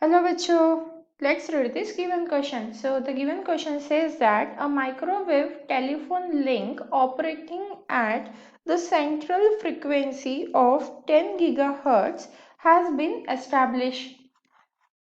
Hello, Bacho. Let's read this given question. So, the given question says that a microwave telephone link operating at the central frequency of 10 gigahertz has been established.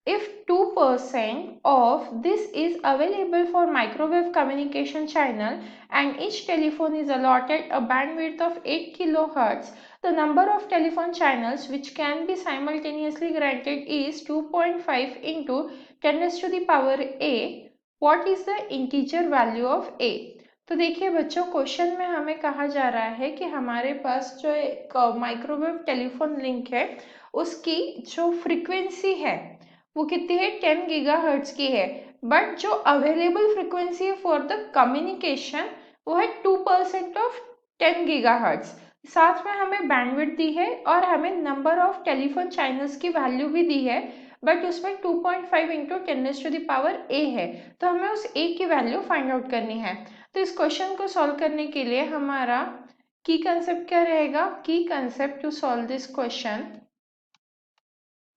If 2% of this is available for microwave communication channel and each telephone is allotted a bandwidth of 8 kilohertz, the number of telephone channels which can be simultaneously granted is 2.5 into 10 raised to the power a. What is the integer value of a? तो देखिए बच्चों, question में हमें कहा जा रहा है कि हमारे पास जो एक माइक्रोवेव टेलीफोन लिंक है उसकी जो फ्रीक्वेंसी है वो कितनी है, 10 गीगाहर्ट्ज की है, बट जो अवेलेबल फ्रीक्वेंसी है फॉर द कम्युनिकेशन वो है 2% ऑफ 10 गीगाहर्ट्ज। साथ में हमें बैंडविड्थ दी है और हमें नंबर ऑफ टेलीफोन चैनल्स की वैल्यू भी दी है, बट उसमें 2.5 into 10 raise to the power a है, तो हमें उस ए की वैल्यू फाइंड आउट करनी है। तो इस क्वेश्चन को सॉल्व करने के लिए हमारा की कंसेप्ट क्या रहेगा? Key concept to solve this question,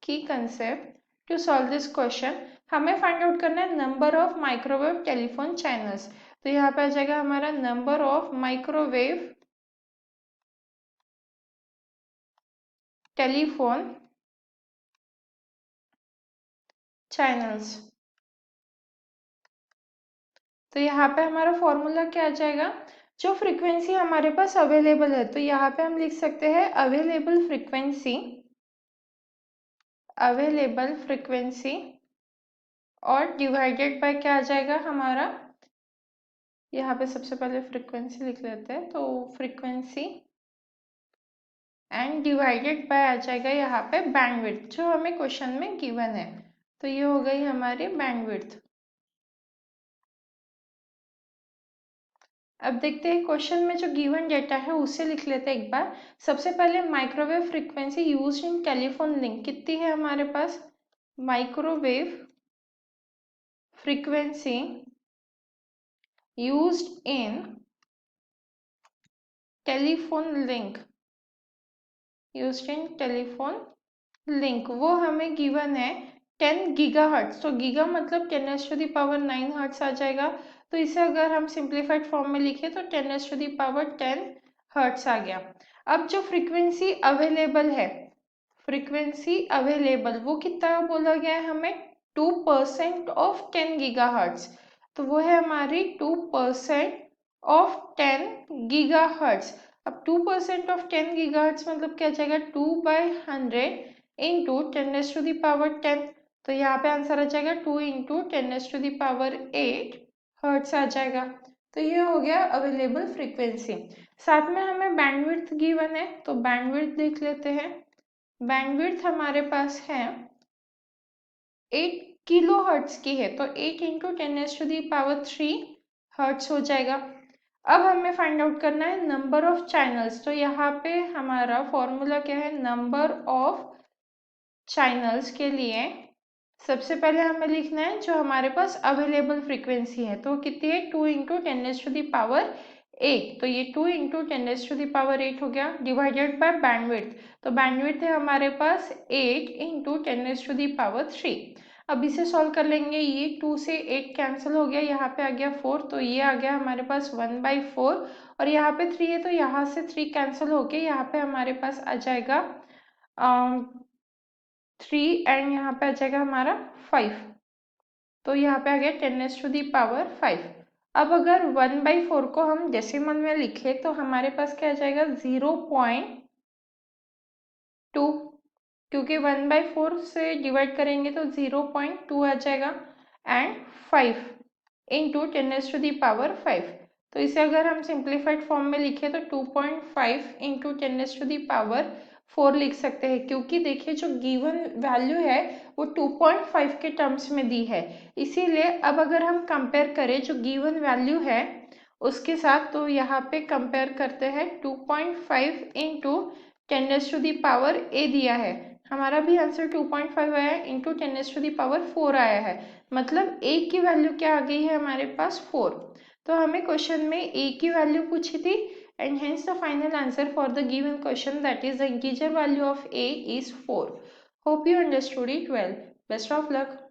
key concept to solve this question, हमें फाइंड आउट करना है number of microwave telephone channels. तो यहाँ पे आ जाएगा हमारा number of microwave telephone channels. तो यहाँ पे हमारा फॉर्मूला क्या आ जाएगा? जो फ्रीक्वेंसी हमारे पास अवेलेबल है, तो यहाँ पे हम लिख सकते हैं अवेलेबल फ्रीक्वेंसी, अवेलेबल फ्रीक्वेंसी और डिवाइडेड बाय क्या आ जाएगा हमारा, यहाँ पे सबसे पहले फ्रीक्वेंसी लिख लेते हैं, तो फ्रीक्वेंसी एंड डिवाइडेड बाय आ जाएगा यहाँ पे बैंडविड्थ जो हमें क्वेश्चन में गिवन है। तो ये हो गई हमारी बैंडविड्थ। अब देखते हैं क्वेश्चन में जो गिवन डेटा है उसे लिख लेते हैं एक बार। सबसे पहले microwave frequency used in telephone link कितनी है हमारे पास? Microwave frequency used in telephone link, used in telephone link, वो हमें गिवन है 10 गीगाहर्ट्ज। तो गीगा मतलब 10 raise to the power 9 hertz आ जाएगा। तो इसे अगर हम सिंप्लीफाइड फॉर्म में लिखें तो 10 raise to the power 10 hertz आ गया। अब जो फ्रीक्वेंसी अवेलेबल है, फ्रीक्वेंसी अवेलेबल वो कितना बोला गया है हमें? 2% ऑफ 10 गीगाहर्ट्ज। तो वो है हमारी 2% ऑफ 10 गीगाहर्ट्ज। अब 2% ऑफ 10 गीगाहर्ट्ज मतलब क्या जाएगा? 2/100 into 10 raise to the power 10। तो यहाँ पे आंसर आ जाएगा 2 into 10 raise to the power 8 hertz आ जाएगा। तो ये हो गया अवेलेबल फ्रीक्वेंसी। साथ में हमें बैंडविड्थ गिवन है, तो बैंडविड्थ देख लेते हैं। बैंडविड्थ हमारे पास है 8 किलो हर्ट्ज की है, तो 8 into 10 raise to the power 3 hertz हो जाएगा। अब हमें फाइंड आउट करना है नंबर ऑफ चैनल्स। तो यहाँ पे हमारा फॉर्मूला क्या है? नंबर ऑफ चैनल्स के लिए सबसे पहले हमें लिखना है जो हमारे पास अवेलेबल फ्रीक्वेंसी है, तो कितनी है? 2 into 10 raise to the power 8। तो ये 2 into 10 raise to the power 8 हो गया, डिवाइडेड बाय बैंडविड्थ। तो बैंडविड्थ है हमारे पास 8 into 10 raise to the power 3। अब इसे सॉल्व कर लेंगे। ये 2 से 8 कैंसिल हो गया, यहाँ पे आ गया 4, तो ये आ गया हमारे पास 1/4, और यहाँ पे 3 है तो यहाँ से 3 कैंसिल हो गया, यहाँ पे हमारे पास आ जाएगा 3 एंड यहाँ पे आ जाएगा हमारा 5। तो यहाँ पे आ गया 10 रेज़ टू दी पावर 5। अब अगर 1/4 को हम डेसिमल में लिखे तो हमारे पास क्या आ जाएगा? 0.2, क्योंकि 1/4 से डिवाइड करेंगे तो 0.2 आ जाएगा, and 5 into 10 raise to the power 5। तो इसे अगर हम सिंप्लीफाइड फॉर्म में लिखे तो 2.5 into 10 raise to the power 4 लिख सकते हैं, क्योंकि देखिए जो गिवन वैल्यू है वो 2.5 के टर्म्स में दी है, इसीलिए अब अगर हम कंपेयर करें जो गिवन वैल्यू है उसके साथ, तो यहाँ पे कंपेयर करते हैं 2.5 into 10 raise to the power a दिया है, हमारा भी आंसर 2.5 आया है, into 10 raise to the power 4 आया है, मतलब ए की वैल्यू क्या आ गई है हमारे पास? 4। तो हमें क्वेश्चन में ए की वैल्यू पूछी थी, and hence the final answer for the given question, that is the integer value of a is 4. Hope you understood it well. Best of luck.